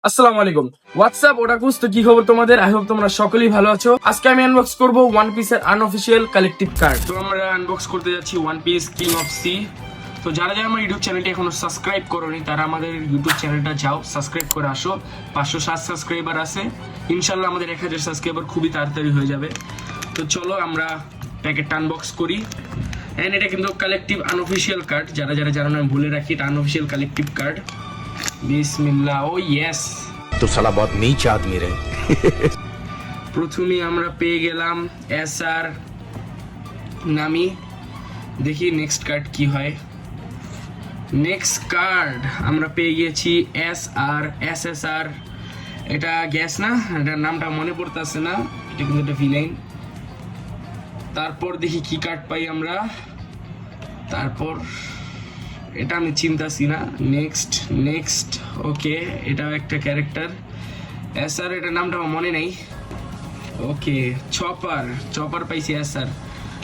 আসসালামু আলাইকুম হোয়াটসঅ্যাপ ওটাকুস, তো কি খবর তোমাদের? আই হোপ তোমরা সকলেই ভালো আছো। আজকে আমি আনবক্স করব ওয়ান পিসের আনঅফিশিয়াল কালেকটিভ কার্ড। তো আমরা আনবক্স করতে যাচ্ছি One Piece King of Sea. তো যারা যারা আমার ইউটিউব চ্যানেলটি এখনো সাবস্ক্রাইব করোনি তারা আমাদের ইউটিউব চ্যানেলটা যাও সাবস্ক্রাইব করে আসো। 507 সাবস্ক্রাইবার আছে, ইনশাল্লাহ আমাদের 1000 সাবস্ক্রাইবার খুবই তাড়াতাড়ি হয়ে যাবে। তো চলো আমরা প্যাকেটটা আনবক্স করি। এন্ড এটা কিন্তু কালেকটিভ আনঅফিশিয়াল কার্ড, যারা যারা জানো না আমি বলে রাখি, এটা আনঅফিশিয়াল কালেকটিভ কার্ড। বিসমিল্লাহ। ও ইয়েস, तो साला बहुत नीच आदमी रहे। প্রথমে আমরা পেয়ে গেলাম এসআর নামি। দেখি নেক্সট কার্ড কি হয়। নেক্সট কার্ড আমরা পেয়ে গিয়েছি এসএসআর। এটা গ্যাস না, এটার নামটা মনে পড়তেছে না, এটা কিন্তু একটা ভিলেন। তারপর দেখি কি কার্ড পাই আমরা। তারপর এটা আমি চিন্তাছি না। নেক্সট ওকে, এটাও একটা ক্যারেক্টার এসআর, এটার নামটা আমার মনে নেই। ওকে, চপার পাইছি এসআর।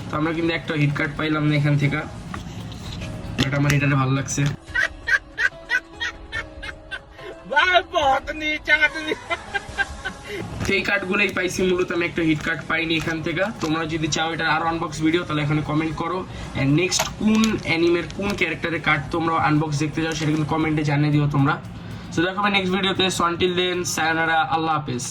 তো আমরা কিন্তু একটা হিট কার্ড পাইলাম না এখান থেকে, বাট আমার এটা ভালো লাগছে। এই কার্ডগুলোই পাইছি মূলত, আমি একটা হিট কার্ড পাইনি এখান থেকে। তোমরা যদি চাও এটা আরো আনবক্স ভিডিও তাহলে এখানে কমেন্ট করো। এন্ড নেক্সট কোন অ্যানিমের কোন ক্যারেক্টারের কার্ড তোমরা আনবক্স দেখতে চাও সেটা কিন্তু কমেন্টে জানিয়ে দিও তোমরা। সো দেখো নেক্সট ভিডিওতে। সো আনটিল দেন, সায়োনারা, আল্লাহ হাফেজ।